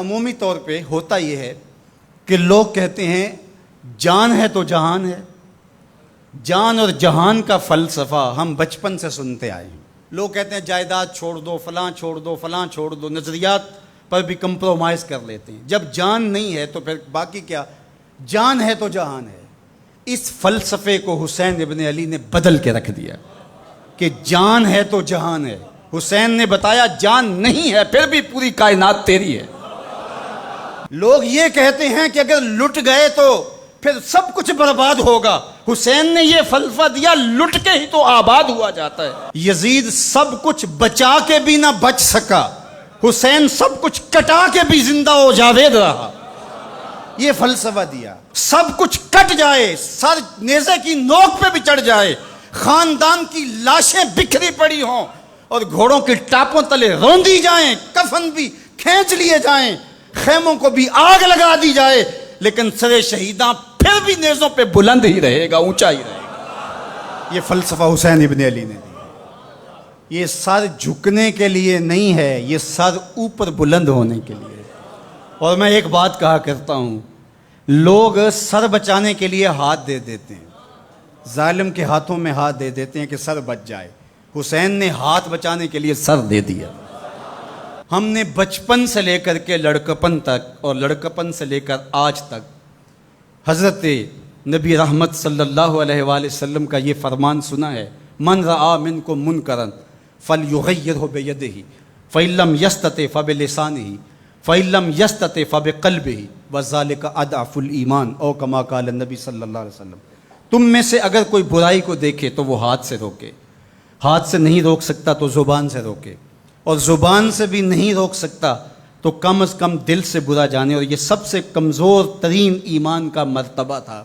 عمومی طور پہ ہوتا یہ ہے کہ لوگ کہتے ہیں جان ہے تو جہان ہے. جان اور جہان کا فلسفہ ہم بچپن سے سنتے آئے ہیں. لوگ کہتے ہیں جائیداد چھوڑ دو، فلاں چھوڑ دو، فلاں چھوڑ دو، نظریات پر بھی کمپرومائز کر لیتے ہیں. جب جان نہیں ہے تو پھر باقی کیا؟ جان ہے تو جہان ہے. اس فلسفے کو حسین ابن علی نے بدل کے رکھ دیا کہ جان ہے تو جہان ہے. حسین نے بتایا جان نہیں ہے پھر بھی پوری کائنات تیری ہے. لوگ یہ کہتے ہیں کہ اگر لٹ گئے تو پھر سب کچھ برباد ہوگا. حسین نے یہ فلسفہ دیا لٹ کے ہی تو آباد ہوا جاتا ہے. یزید سب کچھ بچا کے بھی نہ بچ سکا، حسین سب کچھ کٹا کے بھی زندہ و جاوید رہا. یہ فلسفہ دیا سب کچھ کٹ جائے، سر نیزے کی نوک پہ بھی چڑھ جائے، خاندان کی لاشیں بکھری پڑی ہوں اور گھوڑوں کی ٹاپوں تلے روندی جائیں، کفن بھی کھینچ لیے جائیں، خیموں کو بھی آگ لگا دی جائے، لیکن سر شہیداں پھر بھی نیزوں پہ بلند ہی رہے گا، اونچا ہی رہے گا. یہ فلسفہ حسین ابن علی نے دیا. یہ سر جھکنے کے لیے نہیں ہے، یہ سر اوپر بلند ہونے کے لیے. اور میں ایک بات کہا کرتا ہوں، لوگ سر بچانے کے لیے ہاتھ دے دیتے ہیں، ظالم کے ہاتھوں میں ہاتھ دے دیتے ہیں کہ سر بچ جائے. حسین نے ہاتھ بچانے کے لیے سر دے دیا. ہم نے بچپن سے لے کر کے لڑکپن تک اور لڑکپن سے لے کر آج تک حضرت نبی رحمت صلی اللہ علیہ وآلہ وسلم کا یہ فرمان سنا ہے، من رآ منکم منکرا فلیغیرہ بیدہ فإن لم یستطع فبلسانہ فإن لم یستطع فبقلبہ وذلک اضعف الایمان، او کما قال النبی صلی اللہ علیہ وسلم. تم میں سے اگر کوئی برائی کو دیکھے تو وہ ہاتھ سے روکے، ہاتھ سے نہیں روک سکتا تو زبان سے روکے، اور زبان سے بھی نہیں روک سکتا تو کم از کم دل سے برا جانے. اور یہ سب سے کمزور ترین ایمان کا مرتبہ تھا.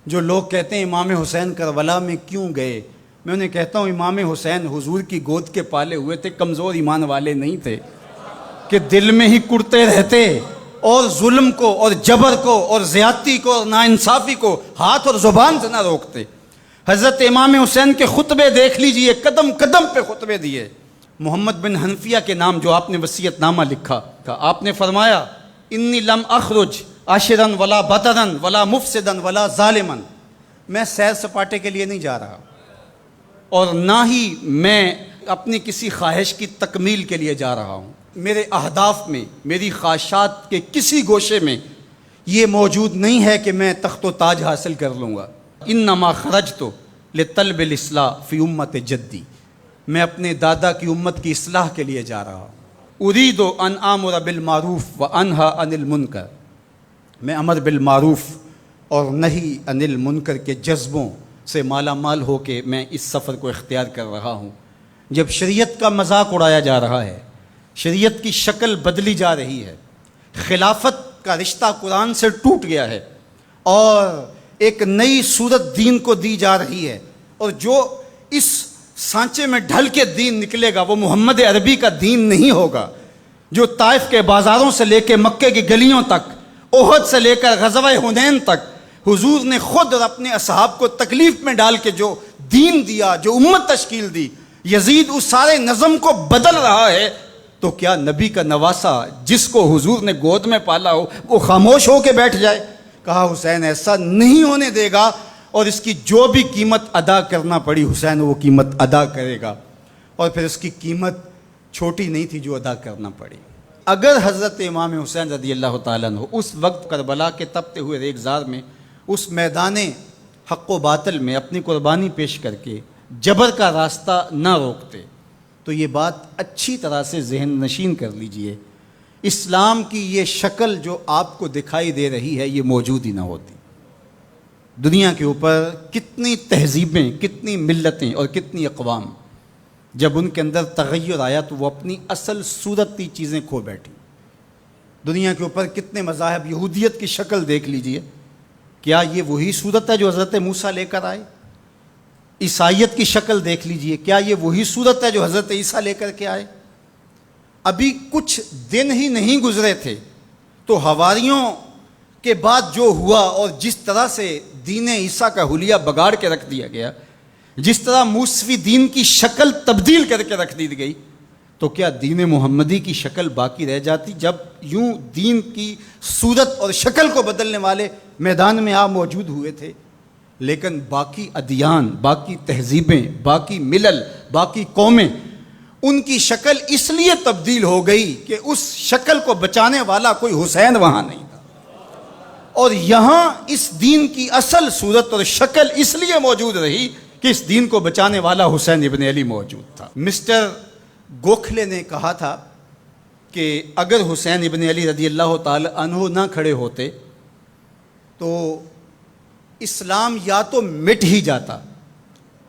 جو لوگ کہتے ہیں امام حسین کربلا میں کیوں گئے، میں انہیں کہتا ہوں امام حسین حضور کی گود کے پالے ہوئے تھے، کمزور ایمان والے نہیں تھے کہ دل میں ہی کڑتے رہتے اور ظلم کو اور جبر کو اور زیادتی کو اور ناانصافی کو ہاتھ اور زبان سے نہ روکتے. حضرت امام حسین کے خطبے دیکھ لیجئے، قدم قدم پہ خطبے دیے. محمد بن حنفیہ کے نام جو آپ نے وصیت نامہ لکھا، آپ نے فرمایا انی لم اخرج عاشرا ولا بطرا ولا مفسدا ولا ظالما. میں سیر سپاٹے کے لیے نہیں جا رہا اور نہ ہی میں اپنی کسی خواہش کی تکمیل کے لیے جا رہا ہوں. میرے اہداف میں، میری خواہشات کے کسی گوشے میں یہ موجود نہیں ہے کہ میں تخت و تاج حاصل کر لوں گا. انما خرجت لطلب الاصلاح فی امت جدی، میں اپنے دادا کی امت کی اصلاح کے لیے جا رہا ہوں. ارید ان آمر بالمعروف وانہی عن المنکر، میں امر بالمعروف اور نہی عن المنکر کے جذبوں سے مالا مال ہو کے میں اس سفر کو اختیار کر رہا ہوں. جب شریعت کا مذاق اڑایا جا رہا ہے، شریعت کی شکل بدلی جا رہی ہے، خلافت کا رشتہ قرآن سے ٹوٹ گیا ہے اور ایک نئی صورت دین کو دی جا رہی ہے، اور جو اس سانچے میں ڈھل کے دین نکلے گا وہ محمد عربی کا دین نہیں ہوگا، جو طائف کے بازاروں سے لے کے مکے کی گلیوں تک، احد سے لے کر غزوہ حنین تک حضور نے خود اور اپنے اصحاب کو تکلیف میں ڈال کے جو دین دیا، جو امت تشکیل دی. یزید اس سارے نظم کو بدل رہا ہے، تو کیا نبی کا نواسا جس کو حضور نے گود میں پالا ہو وہ خاموش ہو کے بیٹھ جائے؟ کہا حسین ایسا نہیں ہونے دے گا، اور اس کی جو بھی قیمت ادا کرنا پڑی حسین وہ قیمت ادا کرے گا. اور پھر اس کی قیمت چھوٹی نہیں تھی جو ادا کرنا پڑی. اگر حضرت امام حسین رضی اللہ تعالیٰ عنہ اس وقت کربلا کے تپتے ہوئے ریگزار میں، اس میدان حق و باطل میں اپنی قربانی پیش کر کے جبر کا راستہ نہ روکتے تو یہ بات اچھی طرح سے ذہن نشین کر لیجئے، اسلام کی یہ شکل جو آپ کو دکھائی دے رہی ہے یہ موجود ہی نہ ہوتی. دنیا کے اوپر کتنی تہذیبیں، کتنی ملتیں اور کتنی اقوام، جب ان کے اندر تغیر آیا تو وہ اپنی اصل صورتی چیزیں کھو بیٹھی. دنیا کے اوپر کتنے مذاہب، یہودیت کی شکل دیکھ لیجئے، کیا یہ وہی صورت ہے جو حضرت موسیٰ لے کر آئے؟ عیسائیت کی شکل دیکھ لیجئے، کیا یہ وہی صورت ہے جو حضرت عیسیٰ لے کر کے آئے؟ ابھی کچھ دن ہی نہیں گزرے تھے تو حواریوں کے بعد جو ہوا اور جس طرح سے دین عیسیٰ کا حلیہ بگاڑ کے رکھ دیا گیا، جس طرح موسوی دین کی شکل تبدیل کر کے رکھ دی گئی، تو کیا دین محمدی کی شکل باقی رہ جاتی؟ جب یوں دین کی صورت اور شکل کو بدلنے والے میدان میں آپ موجود ہوئے تھے، لیکن باقی ادیان، باقی تہذیبیں، باقی ملل، باقی قومیں، ان کی شکل اس لیے تبدیل ہو گئی کہ اس شکل کو بچانے والا کوئی حسین وہاں نہیں تھا، اور یہاں اس دین کی اصل صورت اور شکل اس لیے موجود رہی کہ اس دین کو بچانے والا حسین ابن علی موجود تھا۔ مسٹر گوکھلے نے کہا تھا کہ اگر حسین ابن علی رضی اللہ تعالی عنہ نہ کھڑے ہوتے تو اسلام یا تو مٹ ہی جاتا،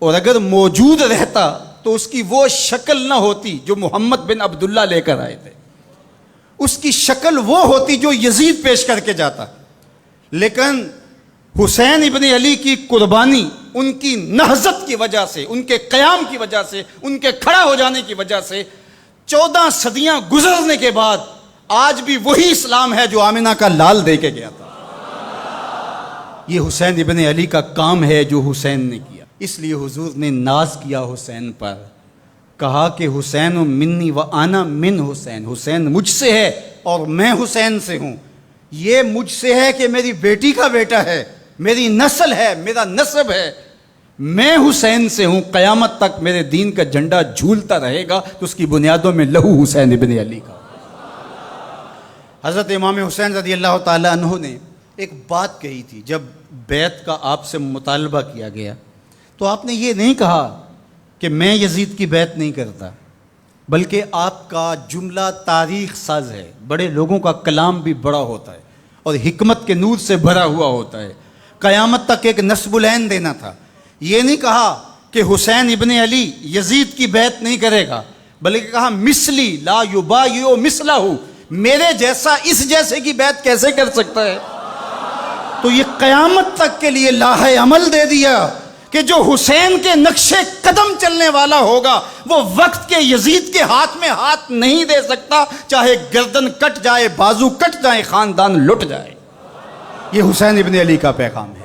اور اگر موجود رہتا تو اس کی وہ شکل نہ ہوتی جو محمد بن عبداللہ لے کر آئے تھے، اس کی شکل وہ ہوتی جو یزید پیش کر کے جاتا۔ لیکن حسین ابن علی کی قربانی، ان کی نہضت کی وجہ سے، ان کے قیام کی وجہ سے، ان کے کھڑا ہو جانے کی وجہ سے 14 صدیاں گزرنے کے بعد آج بھی وہی اسلام ہے جو آمنہ کا لال دے کے گیا تھا۔ یہ حسین ابن علی کا کام ہے جو حسین نے کیا۔ اس لیے حضور نے ناز کیا حسین پر، کہا کہ حسین منی و انا من حسین، حسین مجھ سے ہے اور میں حسین سے ہوں۔ یہ مجھ سے ہے کہ میری بیٹی کا بیٹا ہے، میری نسل ہے، میرا نسب ہے، میں حسین سے ہوں، قیامت تک میرے دین کا جھنڈا جھولتا رہے گا، تو اس کی بنیادوں میں لہو حسین ابن علی کا۔ حضرت امام حسین رضی اللہ تعالی عنہ نے ایک بات کہی تھی جب بیعت کا آپ سے مطالبہ کیا گیا، تو آپ نے یہ نہیں کہا کہ میں یزید کی بیعت نہیں کرتا، بلکہ آپ کا جملہ تاریخ ساز ہے، بڑے لوگوں کا کلام بھی بڑا ہوتا ہے اور حکمت کے نور سے بھرا ہوا ہوتا ہے، قیامت تک ایک نسب العین دینا تھا۔ یہ نہیں کہا کہ حسین ابن علی یزید کی بیعت نہیں کرے گا، بلکہ کہا مثلی لا یبایع مثلہ، میرے جیسا اس جیسے کی بیعت کیسے کر سکتا ہے؟ تو یہ قیامت تک کے لیے لاہ عمل دے دیا کہ جو حسین کے نقشے قدم چلنے والا ہوگا وہ وقت کے یزید کے ہاتھ میں ہاتھ نہیں دے سکتا، چاہے گردن کٹ جائے، بازو کٹ جائے، خاندان لٹ جائے۔ یہ حسین ابن علی کا پیغام ہے۔